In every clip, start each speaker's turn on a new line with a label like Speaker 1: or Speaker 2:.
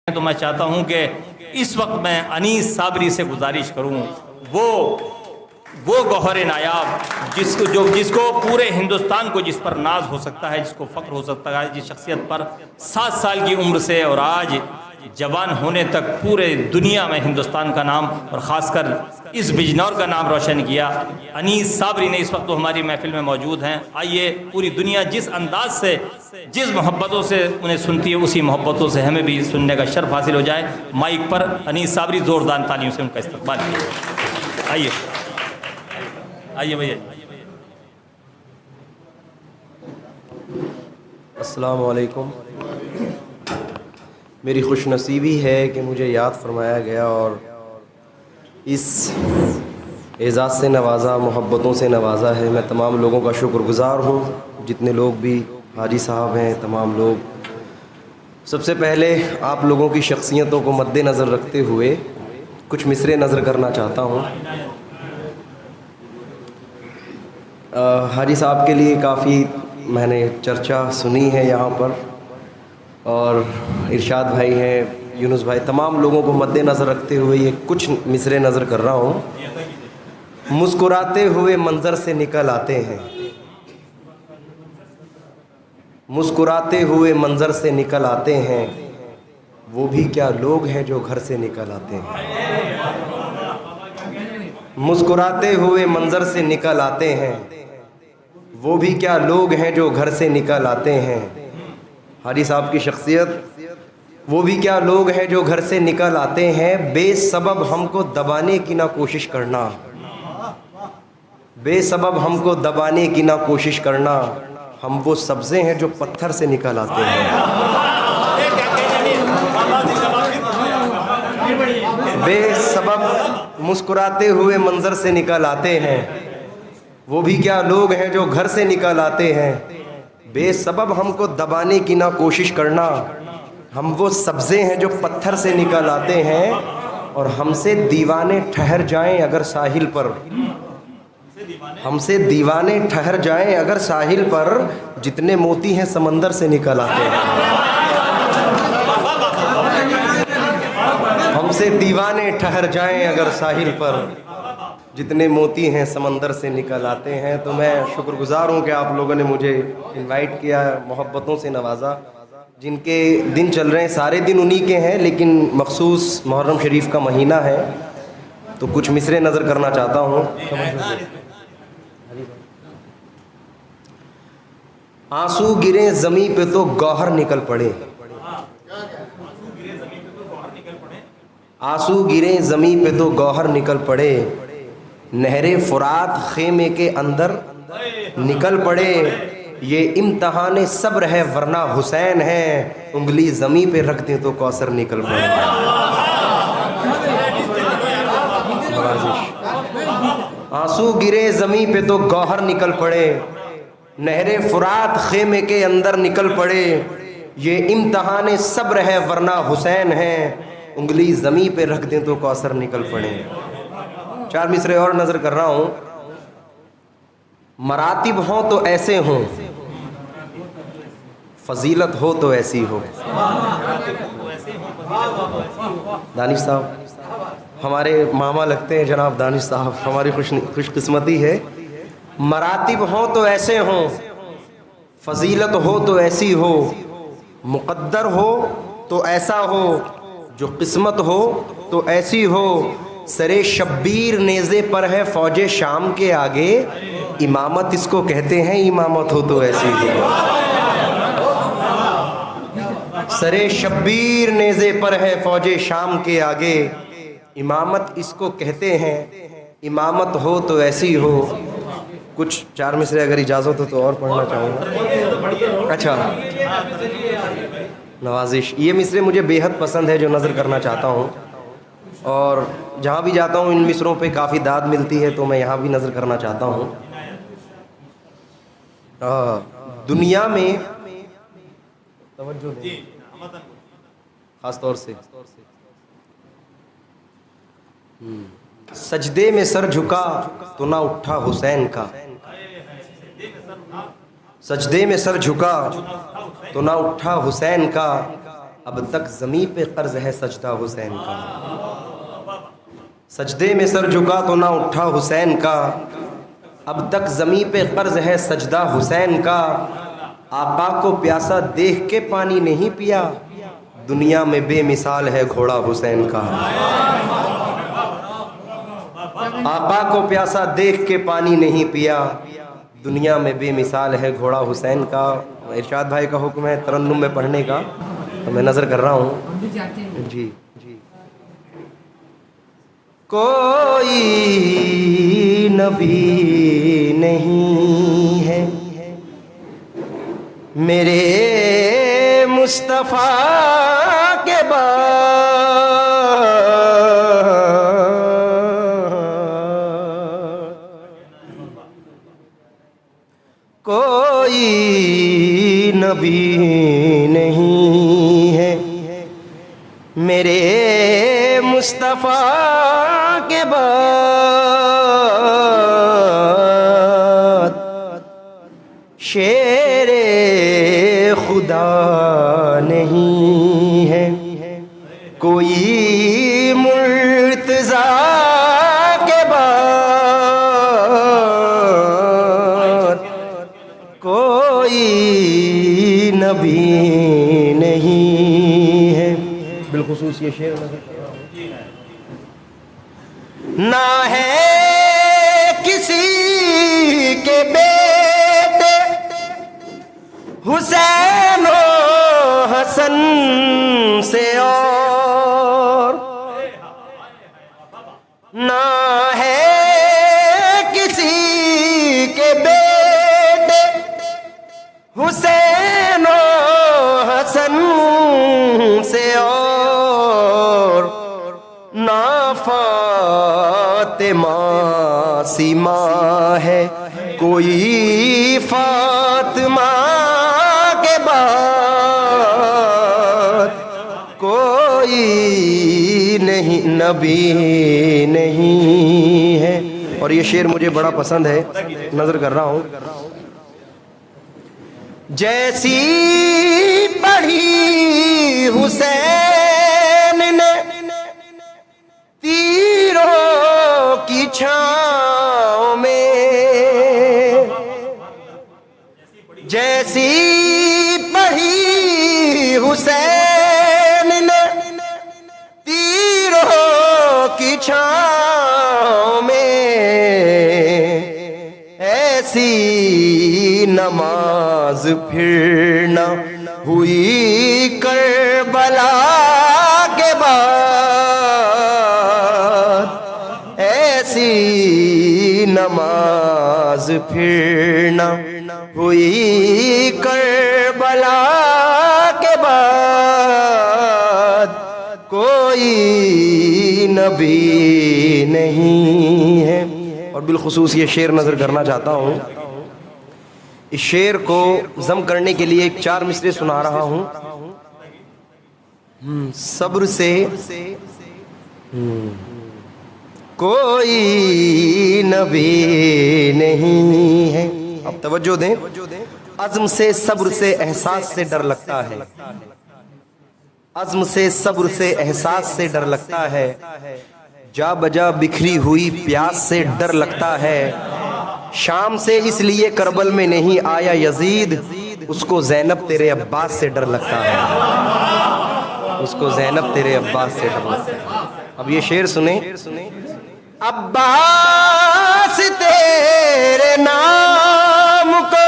Speaker 1: तो मैं चाहता हूं कि इस वक्त मैं अनीस साबरी से गुजारिश करूं, वो गौहर नायाब जिसको पूरे हिंदुस्तान को जिस पर नाज हो सकता है, जिसको फ़ख्र हो सकता है, जिस शख्सियत पर 7 साल की उम्र से और आज जवान होने तक पूरे दुनिया में हिंदुस्तान का नाम और ख़ासकर इस बिजनौर का नाम रोशन किया, अनीस साबरी ने इस वक्त तो हमारी महफिल में मौजूद हैं। आइए पूरी दुनिया जिस अंदाज से, जिस मोहब्बतों से उन्हें सुनती है, उसी मोहब्बतों से हमें भी सुनने का शर्फ हासिल हो जाए। माइक पर अनीस साबरी, ज़ोरदार तालियों से उनका इस्तकबाल कीजिए। आइए आइए भैया।
Speaker 2: अस्सलाम वालेकुम। मेरी खुशनसीबी है कि मुझे याद फरमाया गया और इस एज़ाज़ से नवाज़ा, मोहब्बतों से नवाज़ा है। मैं तमाम लोगों का शुक्रगुज़ार हूँ, जितने लोग भी हाजी साहब हैं, तमाम लोग। सबसे पहले आप लोगों की शख्सियतों को मद्देनज़र रखते हुए कुछ मिसरे नज़र करना चाहता हूँ। हाजी साहब के लिए काफ़ी मैंने चर्चा सुनी है यहाँ पर, और इरशाद भाई हैं, यूनुस भाई, तमाम लोगों को मद्देनज़र रखते हुए ये कुछ मिसरे नज़र कर रहा हूँ। मुस्कुराते हुए मंज़र से निकल आते हैं, मुस्कुराते हुए मंज़र से निकल आते हैं, वो भी क्या लोग हैं जो घर से निकल आते हैं। मुस्कुराते हुए मंज़र से निकल आते हैं, वो भी क्या लोग हैं जो घर से निकल आते हैं। हाजी साहब की शख्सियत, वो भी क्या लोग हैं जो घर से निकल आते हैं। बेसबब हमको दबाने की ना कोशिश करना, बेसबब हमको दबाने की ना कोशिश करना, हम वो सब्ज़े हैं जो पत्थर से निकल आते हैं। बेसबब मुस्कुराते हुए मंज़र से निकल आते हैं, वो भी क्या लोग हैं जो घर से निकल आते हैं। बेसबब हमको दबाने की ना कोशिश करना, हम वो सब्ज़े हैं जो पत्थर से निकल आते हैं। और हमसे दीवाने ठहर जाएं अगर साहिल पर, हमसे दीवाने ठहर जाएं अगर साहिल पर, जितने मोती हैं समंदर से निकल आते हैं। हमसे दीवाने ठहर जाएं अगर साहिल पर, जितने मोती हैं समंदर से निकल आते हैं। तो मैं शुक्रगुज़ार हूँ कि आप लोगों ने मुझे इनवाइट किया, मोहब्बतों से नवाज़ा। जिनके दिन चल रहे हैं सारे दिन उन्हीं के हैं, लेकिन मखसूस मुहर्रम शरीफ का महीना है तो कुछ मिसरे नज़र करना चाहता हूँ। आंसू गिरे ज़मीं पे तो गौहर निकल पड़े, आंसू गिरे ज़मीं पे तो गौहर निकल पड़े, नहरे फुरात खेमे के अंदर निकल पड़े। ये इम्तहान सब्र है वरना हुसैन है, उंगली ज़मीं पे रख दें तो कौसर निकल पड़े। आंसू गिरे ज़मीं पे तो गौहर निकल पड़े, नहरे फुरात खेमे के अंदर निकल पड़े। ये इम्तहान सब्र है वरना हुसैन है, उंगली ज़मीं पे रख दें तो कौसर निकल पड़े। 4 मिसरे और नज़र कर रहा हूँ। मरातिब हों तो ऐसे हों, फजीलत हो तो ऐसी हो। दानिश साहब हमारे मामा लगते हैं, जनाब दानिश साहब, हमारी खुशकिस्मती है। मरातिब हों तो ऐसे हों, फजीलत हो तो ऐसी हो, मुक़द्दर हो तो ऐसा हो, जो किस्मत हो तो ऐसी हो। सरे शब्बीर नेज़े पर है फ़ौजे शाम के आगे, इमामत इसको कहते हैं, इमामत हो तो ऐसी हो। सरे शब्बीर नेज़े पर है फ़ौजे शाम के आगे, इमामत इसको कहते हैं, इमामत हो तो ऐसी हो। कुछ 4 मिसरे अगर इजाज़त हो तो और पढ़ना चाहूँगा। अच्छा, नवाजिश, ये मिसरे मुझे बेहद पसंद है जो नज़र करना चाहता हूँ, और जहाँ भी जाता हूँ इन मिसरों पे काफ़ी दाद मिलती है, तो मैं यहाँ भी नज़र करना चाहता हूँ। दुनिया में तवज्जो दें ख़ास तौर से, सजदे में सर झुका तो ना उठा हुसैन का, सजदे में सर झुका तो ना उठा हुसैन का, अब तक ज़मीं पे कर्ज है सजदा हुसैन का। सजदे में सर झुका तो ना उठा हुसैन का, अब तक ज़मीं पे कर्ज है सजदा हुसैन का। आका को प्यासा देख के पानी नहीं पिया, दुनिया में बेमिसाल है घोड़ा हुसैन का। आका को प्यासा देख के पानी नहीं पिया, दुनिया में बेमिसाल है घोड़ा हुसैन का। इरशाद भाई का हुक्म है तरन्नुम में पढ़ने का, तो मैं नज़र कर रहा हूँ जी जी। कोई नबी नहीं है मेरे मुस्तफ़ा के बाद, कोई नबी नहीं है मेरे मुस्तफ़ा के बाद। शेरे खुदा नहीं है कोई मुर्तज़ा के बाद, कोई नबी नहीं है। बिलखुसूस ये शेर ना है किसी के बेटे हुसैन हसन से और, ना है किसी के बेटे हुसैन हसन से और, ना फातिमा सीमा है कोई फातिमा के बाद, कोई नहीं नबी नहीं है। और ये शेर मुझे बड़ा पसंद है, नजर कर रहा हूं। जैसी पढ़ी हुसैन ने तीरों की छाँव में, जैसी पढ़ी हुसैन ने तीरों की छाँव में, ऐसी नमाज फिर न हुई करबला के बाद, ऐसी नमाज फिर न हुई करबला के बाद, कोई नबी नहीं है। और बिलखुसूस ये शेर नज़र करना चाहता हूँ। इस शेर को जम करने के लिए एक 4 मिसरे सुना रहा हूँ। सब्र से कोई नबी नहीं है। अब तवज्जो दें। अज़्म से सब्र से एहसास से डर लगता है, अज़्म से सब्र से एहसास से डर लगता है, जा बजा बिखरी हुई प्यास से डर लगता है। शाम से इसलिए करबल में नहीं आया यजीद, उसको ज़ैनब तेरे अब्बास से डर लगता है, उसको ज़ैनब तेरे अब्बास से डर लगता है। अब ये शेर सुने। अब्बास तेरे नाम को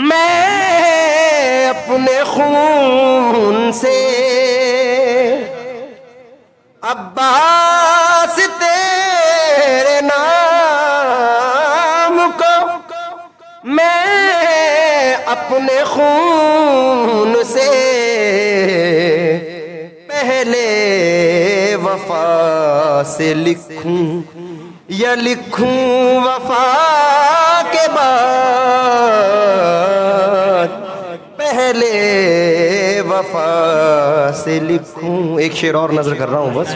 Speaker 2: मैं अपने खून से, अब्बास तेरे नाम को मैं अपने खून से, पहले वफा से लिखूं या लिखूं वफा के बाद, पहले वफा से लिखूं। एक शेर और नजर कर रहा हूं बस,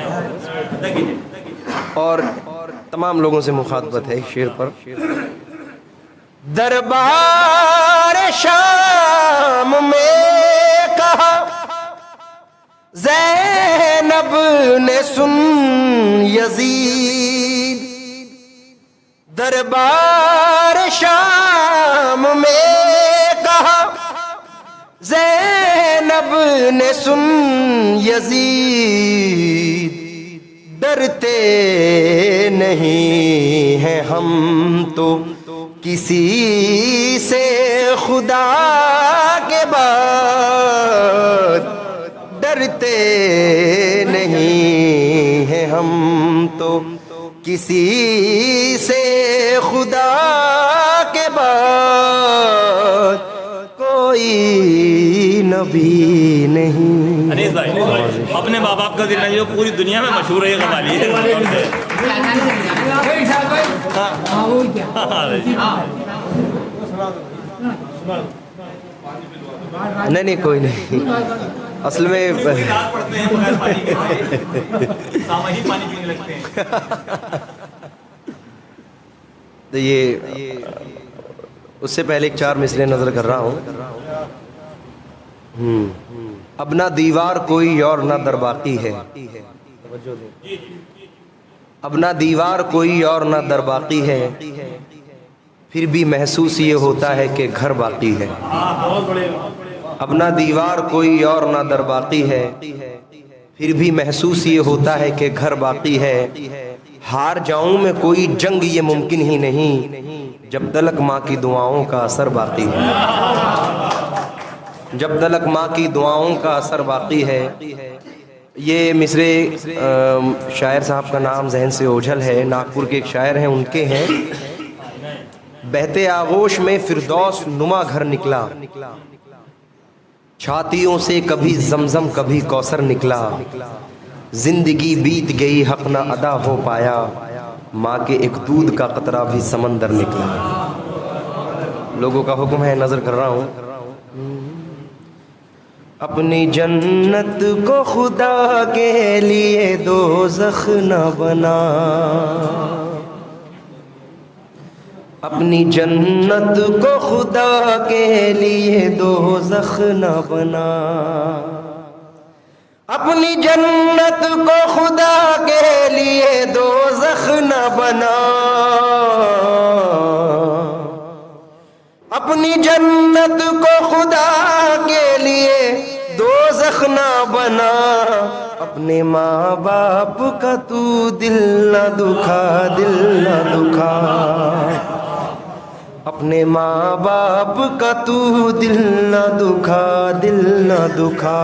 Speaker 2: और तमाम लोगों से मुखातबत है इस शेर पर। दरबार शाम में कहा ज़ैनब ने सुन यजीद दरबार शाम में कहा, ज़ैनब ने सुन यजीद डरते नहीं हैं हम तो किसी से खुदा के बाद, डरते नहीं हैं हम तो किसी से खुदा के बाद, कोई नबी नहीं।
Speaker 1: अनीस भाई, अपने माँ बाप का जिक्र जो पूरी दुनिया में मशहूर है, ये कमाली है।
Speaker 2: नहीं नहीं कोई नहीं, असल में
Speaker 1: पढ़ते हैं बगैर पानी के, सामूहिक पानी पीने लगते हैं।
Speaker 2: तो ये उससे पहले एक 4 मिसरे नजर कर रहा हूँ। अब ना दीवार कोई और ना दर बाकी है, अब ना दीवार कोई और ना दर बाकी है, फिर भी महसूस ये होता है कि घर बाकी है। अब ना दीवार कोई और ना दर बाकी है, फिर भी महसूस ये होता है कि घर बाकी है। हार जाऊं मैं कोई जंग ये मुमकिन ही नहीं, जब तलक माँ की दुआओं का असर बाकी है, जब तलक माँ की दुआओं का असर बाकी है। ये मिसरे शायर साहब का नाम जहन से ओझल है, नागपुर के एक शायर हैं, उनके हैं। बहते आगोश में फिरदौस नुमा घर निकला, छातियों से कभी जमजम कभी कौसर निकला, जिंदगी बीत गई हक ना अदा हो पाया, माँ के एक दूध का कतरा भी समंदर निकला। लोगों का हुक्म है, नजर कर रहा हूँ। अपनी जन्नत को खुदा के लिए दोज़ख न बना, अपनी जन्नत को खुदा के लिए दोज़ख न बना, अपनी जन्नत को खुदा के लिए दोज़ख न बना, अपनी जन्नत को खुदा के लिए दोज़ख न बना। अपने माँ बाप का तू दिल न दुखा, दिल न दुखा, अपने माँ बाप का तू दिल न दुखा, दिल न दुखा।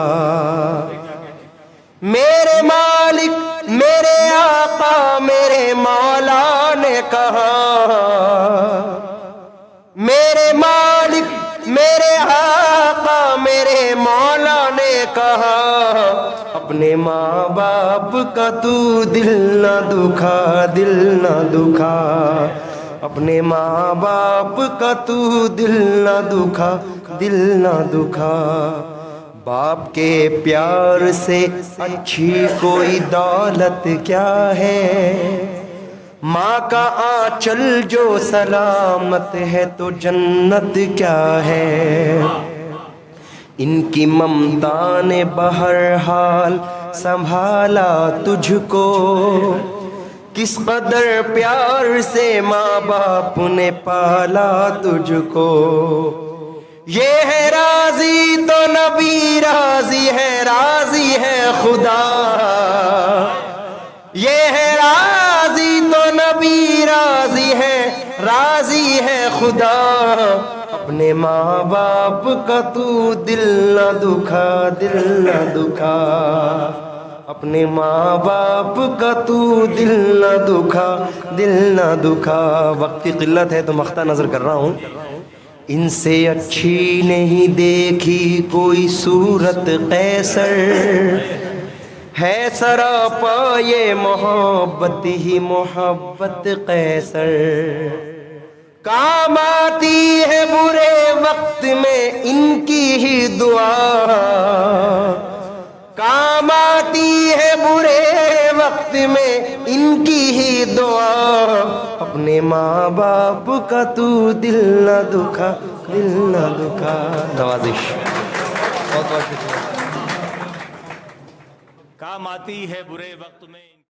Speaker 2: मेरे मालिक मेरे आका मेरे मौला ने कहा, मेरे मालिक मेरे आका मेरे मौला ने कहा, अपने माँ बाप का तू दिल न दुखा, दिल न दुखा, अपने माँ बाप का तू दिल न दुखा, दिल न दुखा। बाप के प्यार से अच्छी कोई दौलत क्या है, माँ का आंचल जो सलामत है तो जन्नत क्या है। इनकी ममता ने बहरहाल संभाला तुझको, किस कदर प्यार से माँ बाप ने पाला तुझको। ये है राजी तो नबी राजी है, राजी है खुदा, ये है राजी तो नबी राजी है, राजी है खुदा। अपने माँ बाप का तू दिल न दुखा, दिल न दुखा, अपने माँ बाप का तू दिल न दुखा, दिल न दुखा। वक्त की किल्लत है तो मख्ता नजर कर रहा हूँ। इनसे अच्छी नहीं देखी कोई सूरत कैसर, है सरापा ये मोहब्बत ही मोहब्बत कैसर। काम आती है बुरे वक्त में इनकी ही दुआ, काम आती है बुरे वक्त में इनकी ही दुआ। अपने माँ बाप का तू दिल न दुखा, दिल न दुखा। नवाजिश बहुत बहुत शुक्रिया।
Speaker 1: काम आती है बुरे वक्त में।